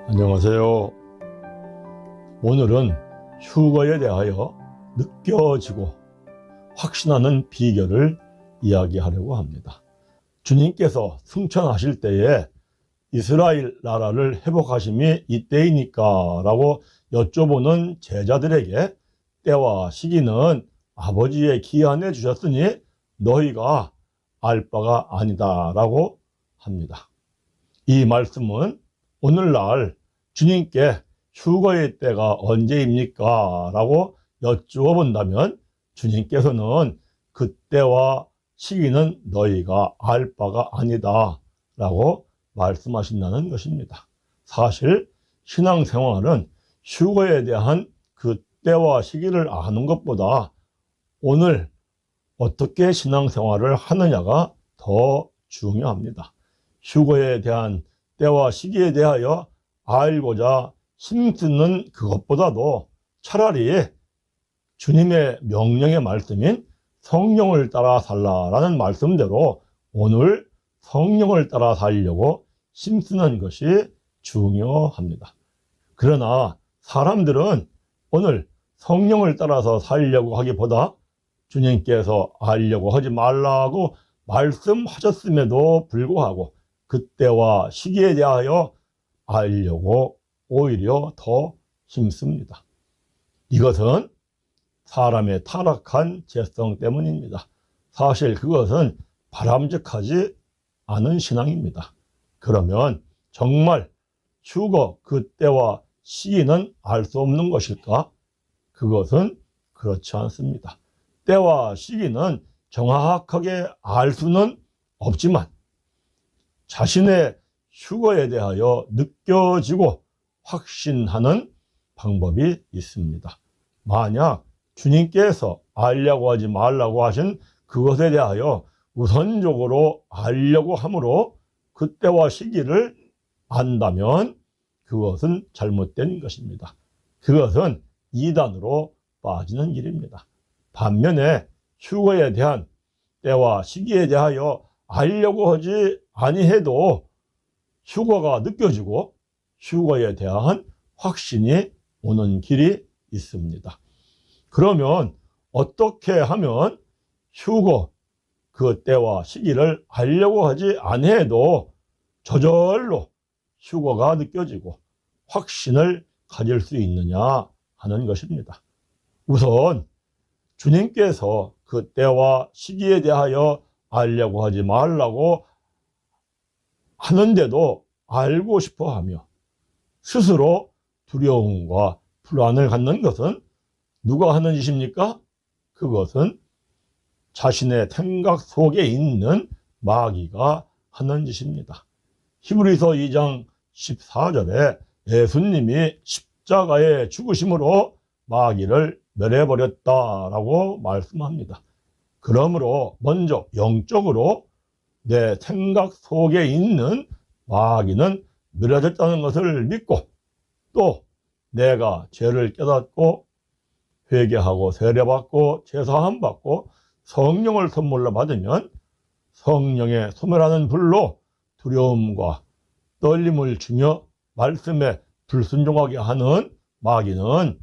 안녕하세요. 오늘은 휴거에 대하여 느껴지고 확신하는 비결을 이야기하려고 합니다. 주님께서 승천하실 때에 이스라엘 나라를 회복하심이 이때이니까 라고 여쭤보는 제자들에게 때와 시기는 아버지의 기한에 주셨으니 너희가 알 바가 아니다 라고 합니다. 이 말씀은 오늘날 주님께 휴거의 때가 언제입니까? 라고 여쭈어 본다면 주님께서는 그때와 시기는 너희가 알 바가 아니다 라고 말씀하신다는 것입니다. 사실 신앙생활은 휴거에 대한 그 때와 시기를 아는 것보다 오늘 어떻게 신앙생활을 하느냐가 더 중요합니다. 휴거에 대한 때와 시기에 대하여 알고자 힘쓰는 그것보다도 차라리 주님의 명령의 말씀인 성령을 따라 살라라는 말씀대로 오늘 성령을 따라 살려고 힘쓰는 것이 중요합니다. 그러나 사람들은 오늘 성령을 따라서 살려고 하기보다 주님께서 알려고 하지 말라고 말씀하셨음에도 불구하고 그때와 시기에 대하여 알려고 오히려 더 힘씁니다. 이것은 사람의 타락한 죄성 때문입니다. 사실 그것은 바람직하지 않은 신앙입니다. 그러면 정말 휴거 그때와 시기는 알 수 없는 것일까? 그것은 그렇지 않습니다. 때와 시기는 정확하게 알 수는 없지만 자신의 휴거에 대하여 느껴지고 확신하는 방법이 있습니다. 만약 주님께서 알려고 하지 말라고 하신 그것에 대하여 우선적으로 알려고 함으로 그때와 시기를 안다면 그것은 잘못된 것입니다. 그것은 이단으로 빠지는 길입니다. 반면에 휴거에 대한 때와 시기에 대하여 알려고 하지 아니해도 휴거가 느껴지고 휴거에 대한 확신이 오는 길이 있습니다. 그러면 어떻게 하면 휴거 그 때와 시기를 알려고 하지 아니해도 저절로 휴거가 느껴지고 확신을 가질 수 있느냐 하는 것입니다. 우선 주님께서 그 때와 시기에 대하여 알려고 하지 말라고 하는데도 알고 싶어 하며 스스로 두려움과 불안을 갖는 것은 누가 하는 짓입니까? 그것은 자신의 생각 속에 있는 마귀가 하는 짓입니다. 히브리서 2장 14절에 예수님이 십자가에 죽으심으로 마귀를 멸해버렸다라고 말씀합니다. 그러므로 먼저 영적으로 내 생각 속에 있는 마귀는 멸해졌다는 것을 믿고 또 내가 죄를 깨닫고 회개하고 세례받고 제사함 받고 성령을 선물로 받으면 성령의 소멸하는 불로 두려움과 떨림을 주며 말씀에 불순종하게 하는 마귀는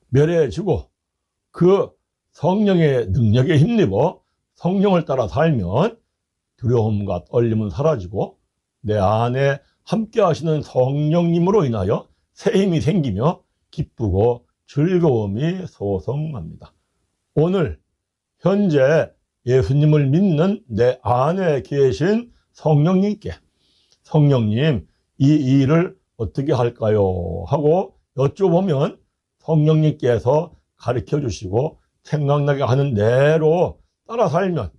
멸해지고 그 성령의 능력에 힘입어 성령을 따라 살면 두려움과 떨림은 사라지고 내 안에 함께 하시는 성령님으로 인하여 새 힘이 생기며 기쁘고 즐거움이 솟성합니다. 오늘 현재 예수님을 믿는 내 안에 계신 성령님께 성령님 이 일을 어떻게 할까요? 하고 여쭤보면 성령님께서 가르쳐 주시고 생각나게 하는 대로 따라 살면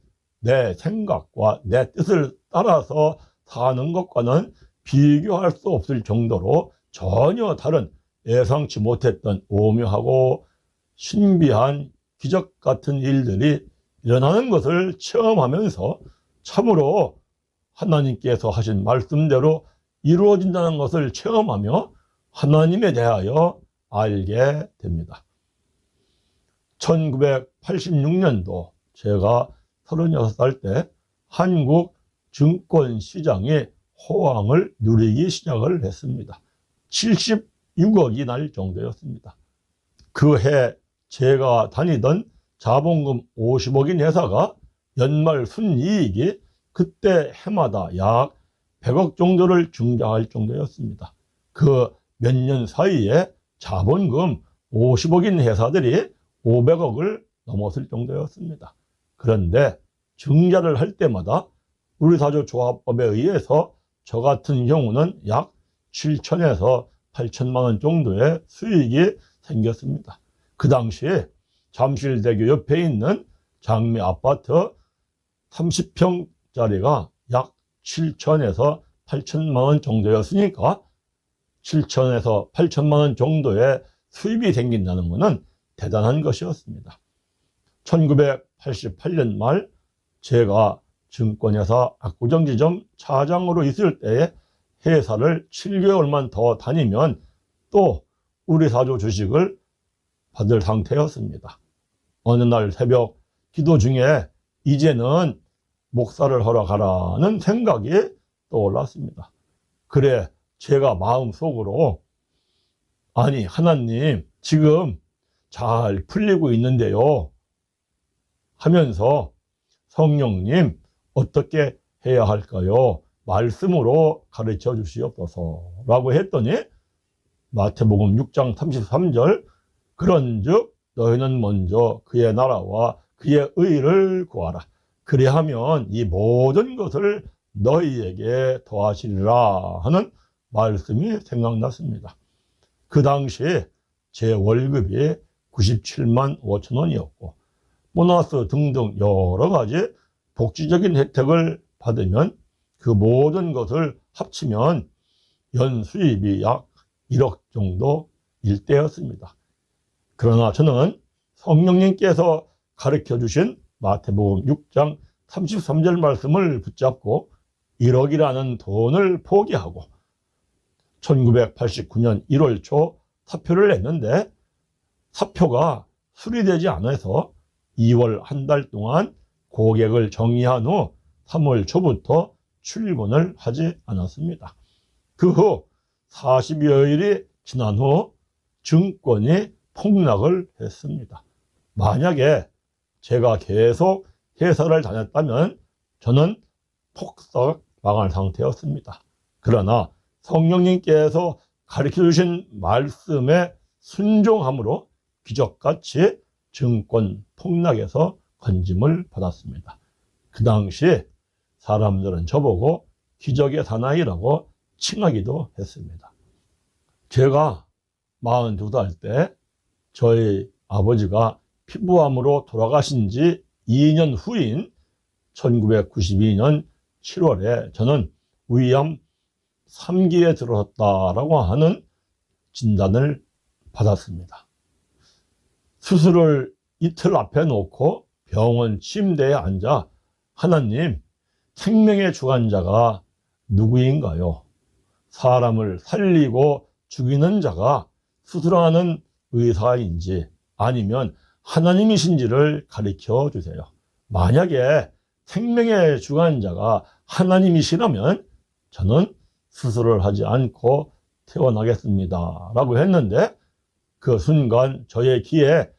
내 생각과 내 뜻을 따라서 사는 것과는 비교할 수 없을 정도로 전혀 다른 예상치 못했던 오묘하고 신비한 기적 같은 일들이 일어나는 것을 체험하면서 참으로 하나님께서 하신 말씀대로 이루어진다는 것을 체험하며 하나님에 대하여 알게 됩니다. 1986년도 제가 36살 때 한국 증권시장이 호황을 누리기 시작을 했습니다. 76억이 날 정도였습니다. 그 해 제가 다니던 자본금 50억인 회사가 연말 순이익이 그때 해마다 약 100억 정도를 증가할 정도였습니다. 그 몇 년 사이에 자본금 50억인 회사들이 500억을 넘었을 정도였습니다. 그런데 증자를 할 때마다 우리사조조합법에 의해서 저 같은 경우는 약 7천에서 8천만 원 정도의 수익이 생겼습니다. 그 당시에 잠실대교 옆에 있는 장미 아파트 30평짜리가 약 7천에서 8천만 원 정도였으니까 7천에서 8천만 원 정도의 수입이 생긴다는 것은 대단한 것이었습니다. 1988년 말 제가 증권회사 압구정지점 차장으로 있을 때에 회사를 7개월만 더 다니면 또 우리사조 주식을 받을 상태였습니다. 어느 날 새벽 기도 중에 이제는 목사를 하러 가라는 생각이 떠올랐습니다. 그래 제가 마음속으로 아니 하나님 지금 잘 풀리고 있는데요 하면서 성령님 어떻게 해야 할까요? 말씀으로 가르쳐 주시옵소서 라고 했더니 마태복음 6장 33절 그런즉 너희는 먼저 그의 나라와 그의 의를 구하라. 그리하면 이 모든 것을 너희에게 더하시리라 하는 말씀이 생각났습니다. 그 당시에 제 월급이 97만 5천 원이었고 보너스 등등 여러 가지 복지적인 혜택을 받으면 그 모든 것을 합치면 연 수입이 약 1억 정도일 때였습니다. 그러나 저는 성령님께서 가르쳐 주신 마태복음 6장 33절 말씀을 붙잡고 1억이라는 돈을 포기하고 1989년 1월 초 사표를 냈는데 사표가 수리되지 않아서 2월 한 달 동안 고객을 정리한 후 3월 초부터 출근을 하지 않았습니다. 그 후 40여일이 지난 후 증권이 폭락을 했습니다. 만약에 제가 계속 회사를 다녔다면 저는 폭삭 망할 상태였습니다. 그러나 성령님께서 가르쳐 주신 말씀에 순종함으로 기적같이 증권 폭락에서 건짐을 받았습니다. 그 당시 사람들은 저보고 기적의 사나이라고 칭하기도 했습니다. 제가 42살 때 저희 아버지가 피부암으로 돌아가신 지 2년 후인 1992년 7월에 저는 위암 3기에 들어섰다라고 하는 진단을 받았습니다. 수술을 이틀 앞에 놓고 병원 침대에 앉아 하나님, 생명의 주관자가 누구인가요? 사람을 살리고 죽이는 자가 수술하는 의사인지 아니면 하나님이신지를 가르쳐 주세요. 만약에 생명의 주관자가 하나님이시라면 저는 수술을 하지 않고 퇴원하겠습니다 라고 했는데 그 순간 저의 귀에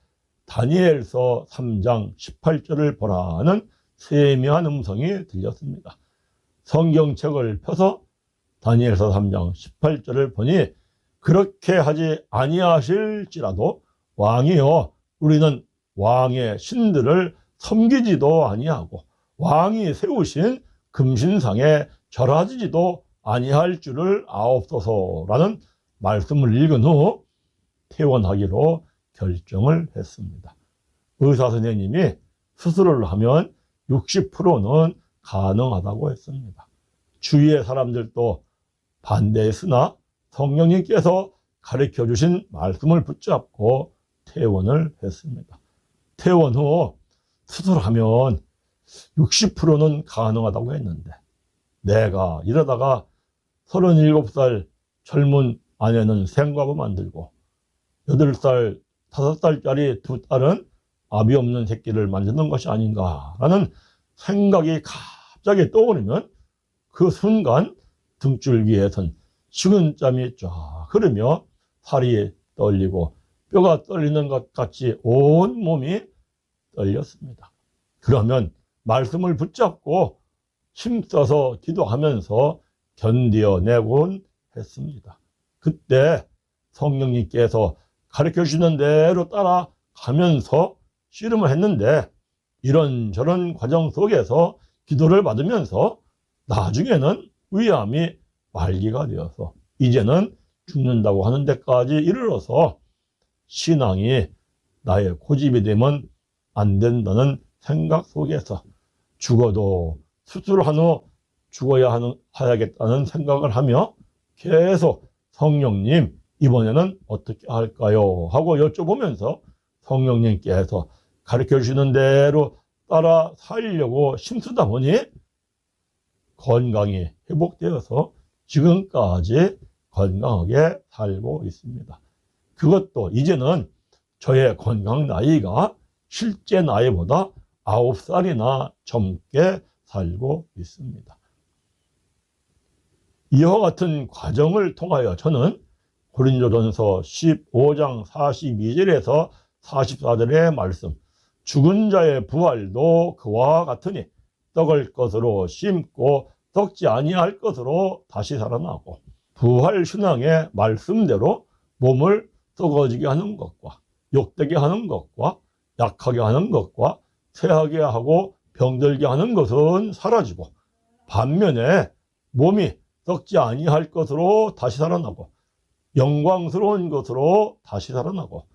다니엘서 3장 18절을 보라는 세미한 음성이 들렸습니다. 성경책을 펴서 다니엘서 3장 18절을 보니 그렇게 하지 아니하실지라도 왕이여 우리는 왕의 신들을 섬기지도 아니하고 왕이 세우신 금신상에 절하지도 아니할 줄을 아옵소서라는 말씀을 읽은 후 퇴원하기로 결정을 했습니다. 의사 선생님이 수술을 하면 60%는 가능하다고 했습니다. 주위의 사람들도 반대했으나 성령님께서 가르쳐 주신 말씀을 붙잡고 퇴원을 했습니다. 퇴원 후 수술하면 60%는 가능하다고 했는데 내가 이러다가 37살 젊은 아내는 생과부 만들고 8살, 5살짜리 두 딸은 압이 없는 새끼를 만드는 것이 아닌가라는 생각이 갑자기 떠오르면 그 순간 등줄기에선 식은땀이 쫙 흐르며 살이 떨리고 뼈가 떨리는 것 같이 온 몸이 떨렸습니다. 그러면 말씀을 붙잡고 힘써서 기도하면서 견디어내곤 했습니다. 그때 성령님께서 가르쳐 주시는 대로 따라가면서 씨름을 했는데 이런저런 과정 속에서 기도를 받으면서 나중에는 위암이 말기가 되어서 이제는 죽는다고 하는 데까지 이르러서 신앙이 나의 고집이 되면 안 된다는 생각 속에서 죽어도 수술한 후 죽어야겠다는 생각을 하며 계속 성령님 이번에는 어떻게 할까요? 하고 여쭤보면서 성령님께서 가르쳐 주시는 대로 따라 살려고 힘쓰다 보니 건강이 회복되어서 지금까지 건강하게 살고 있습니다. 그것도 이제는 저의 건강 나이가 실제 나이보다 9살이나 젊게 살고 있습니다. 이와 같은 과정을 통하여 저는 고린도전서 15장 42절에서 44절의 말씀, 죽은 자의 부활도 그와 같으니 떡을 것으로 심고 썩지 아니할 것으로 다시 살아나고, 부활 신앙의 말씀대로 몸을 썩어지게 하는 것과 욕되게 하는 것과 약하게 하는 것과 쇠하게 하고 병들게 하는 것은 사라지고, 반면에 몸이 썩지 아니할 것으로 다시 살아나고 영광스러운 것으로 다시 살아나고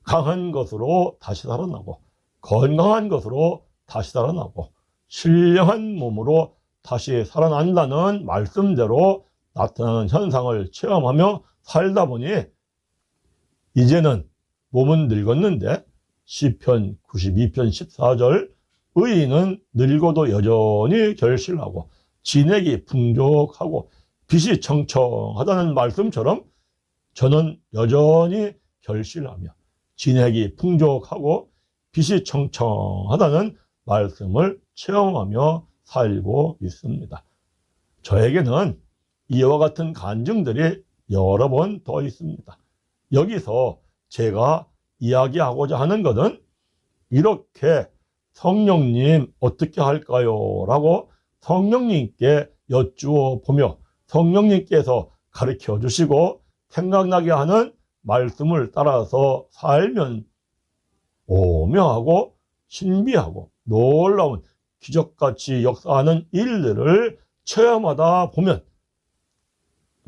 강한 것으로 다시 살아나고 건강한 것으로 다시 살아나고 신령한 몸으로 다시 살아난다는 말씀대로 나타나는 현상을 체험하며 살다 보니 이제는 몸은 늙었는데 시편 92편 14절 의인은 늙어도 여전히 결실하고 진액이 풍족하고 빛이 청청하다는 말씀처럼 저는 여전히 결실하며 진액이 풍족하고 빛이 청청하다는 말씀을 체험하며 살고 있습니다. 저에게는 이와 같은 간증들이 여러 번 더 있습니다. 여기서 제가 이야기하고자 하는 것은 이렇게 성령님 어떻게 할까요? 라고 성령님께 여쭈어 보며 성령님께서 가르쳐 주시고 생각나게 하는 말씀을 따라서 살면 오묘하고 신비하고 놀라운 기적같이 역사하는 일들을 체험하다 보면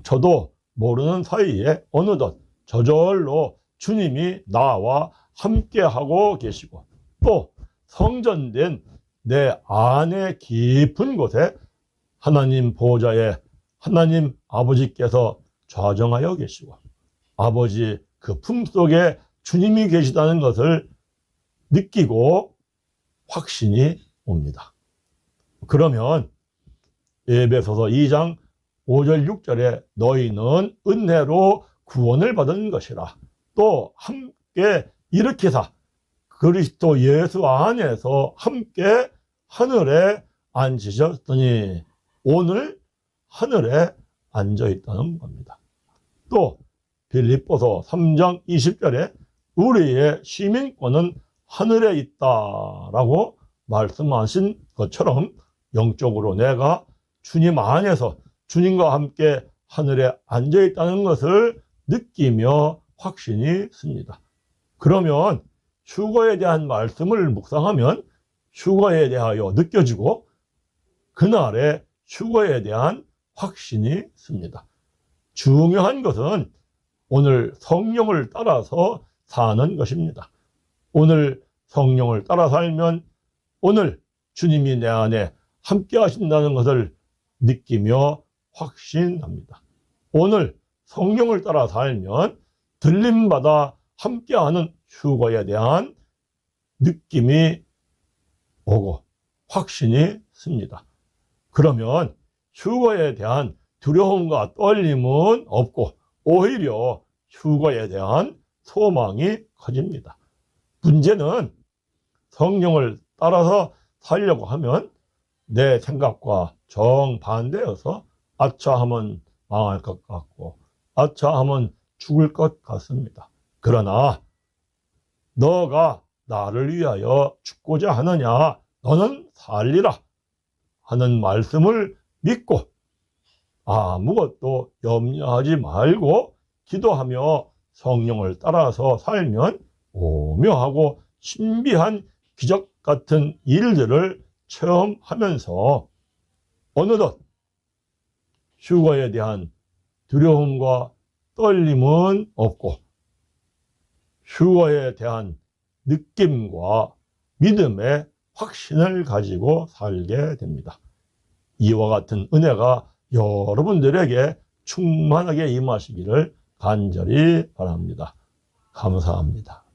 저도 모르는 사이에 어느덧 저절로 주님이 나와 함께하고 계시고 또 성전된 내 안의 깊은 곳에 하나님 보좌에 하나님 아버지께서 좌정하여 계시고 아버지 그 품속에 주님이 계시다는 것을 느끼고 확신이 옵니다. 그러면 에베소서 2장 5절 6절에 너희는 은혜로 구원을 받은 것이라 또 함께 일으키사 그리스도 예수 안에서 함께 하늘에 앉으셨더니 오늘 하늘에 앉아 있다는 겁니다. 또 빌립보서 3장 20절에 우리의 시민권은 하늘에 있다라고 말씀하신 것처럼 영적으로 내가 주님 안에서 주님과 함께 하늘에 앉아 있다는 것을 느끼며 확신이 씁니다. 그러면 휴거에 대한 말씀을 묵상하면 휴거에 대하여 느껴지고 그날의 휴거에 대한 확신이 씁니다. 중요한 것은 오늘 성령을 따라서 사는 것입니다. 오늘 성령을 따라 살면 오늘 주님이 내 안에 함께 하신다는 것을 느끼며 확신합니다. 오늘 성령을 따라 살면 들림받아 함께하는 휴거에 대한 느낌이 오고 확신이 씁니다. 그러면 휴거에 대한 두려움과 떨림은 없고 오히려 휴거에 대한 소망이 커집니다. 문제는 성령을 따라서 살려고 하면 내 생각과 정반대여서 아차 하면 망할 것 같고 아차하면 죽을 것 같습니다. 그러나 너가 나를 위하여 죽고자 하느냐, 너는 살리라 하는 말씀을 믿고 아무것도 염려하지 말고 기도하며 성령을 따라서 살면 오묘하고 신비한 기적 같은 일들을 체험하면서 어느덧 휴거에 대한 두려움과 떨림은 없고 휴거에 대한 느낌과 믿음의 확신을 가지고 살게 됩니다. 이와 같은 은혜가 여러분들에게 충만하게 임하시기를 간절히 바랍니다. 감사합니다.